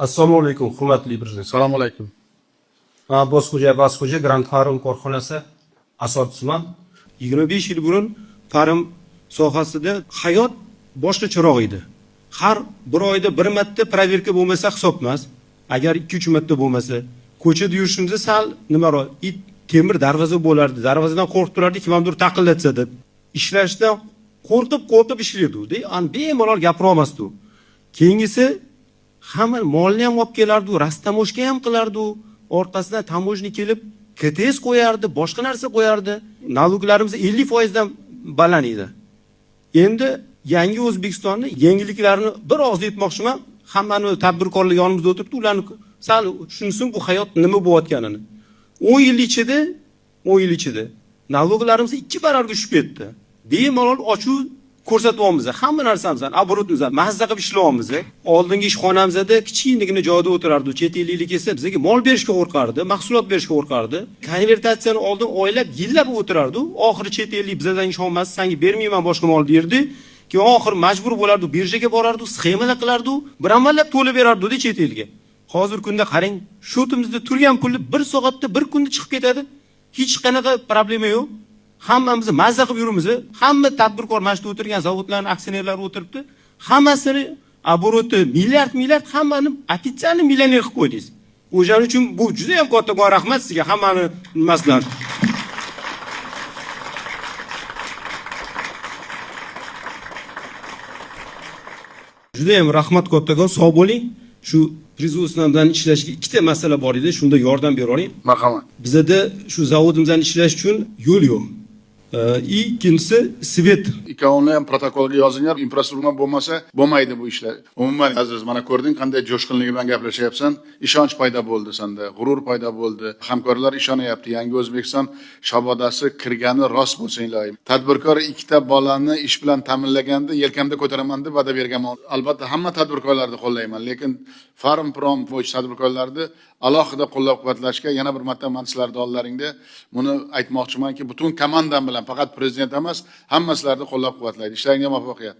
Assalomu alaykum, hurmatli prezident. Assalomu alaykum. Bosxo'ja Grand Farum korxonasi asoschisiman. 25 yil burun farum sohasida hayot boshqacharoq edi. Har bir oyda bir marta proverka bo'lmasa hisob emas. Agar 2-3 marta bo'lmasa, ko'chada yurishimizda sal nimaroq it temir darvoza bo'lardi. Darvozadan qo'rqib turardi, kimdir taqillatsa deb. Ishlashdan qo'rqib ishlaydi. An bemalol gapira olmasdi. Keyingisi hamma molni ham olib kelardi, rastamoshka ham qilardi. Orqasidan tamojni kelib, KTS qo'yardi, boshqa narsa qo'yardi. Naloglarimiz 50% dan baland edi. Endi yangi O'zbekistonni yengilliklarini bir oz aytmoqchiman. Hammani tadbirkorlar yonimizda o'tiribdi, ularni sal tushunsin bu hayot nima bo'layotganini. 10 yil ichida naloglarimiz 2 barobarga tushib ketdi. Bemalol ochuv ko'rsatyapmiz. Hamma narsamizni, оборотimizni mazza qilib ishlayapmiz. Oldingi ishxonamizda kichkinagina joyda o'tirardi. Chet ellik kelsa bizga mol berishga qo'rqardi, mahsulot berishga qo'rqardi. Konvertatsiyani oldin oylab, yillab o'tirardi. Oxiri chet ellik bizdan ishonmas, senga bermayman boshqa mol derdi. Keyin oxir majbur bo'lardi, birjaga borardi, sxemalar qilardi, bir amallab to'lab berardi chet elga. Hozirgi kunda qarang, shotimizda turgan pulni 1 soatda 1 kunda chiqib ketadi. Hech qanaqa problema yo'q. Hammamiz mazza qilib yurimiz. Hamma tadbirkor mana shu o'tirgan zavodlarning aksionerlari o'tiribdi. Hammasini oboroti milliard hammani ofitsialniy millioner qilib qo'ydingiz. O'shaning uchun bu juda ham kattakon rahmat sizga, hammani nimasidan. Juda ham rahmat kattakon, sog' bo'ling. Shu производствоdan ishlashga ikkita masala bor edi, shunda yordam beravering. Marhamat. Bizda shu zavodimizdan ishlash uchun yo'l yo'q. Ikkinchisi svet. Ikkovini ham protokolga yozinglar. Infrastruktura bo'lmasa, bo'lmaydi bu ishlar. Umuman aziz, mana ko'rding qanday jo'shqinligi bilan gaplashyapsan. Ishonch paydo bo'ldi senda, g'urur paydo bo'ldi. Hamkorlar ishonyapti. Yangi O'zbekiston shabodasi kirgani rost bo'lsin iloyim. Tadbirkor ikkita bolani ish bilan ta'minlaganda yelkamda ko'taraman deb va'da berganman. Albatta hamma tadbirkorlarni qo'llayman, lekin Farum Prom bo'yicha tadbirkorlarni alohida qo'llab-quvvatlashga yana bir marta men sizlarning oldlaringda buni aytmoqchimanki, butun komandam bilan faqat prezident emas, hamma sizlarni qo'llab-quvvatlaydi. Ishlaringizga muvaffaqiyat.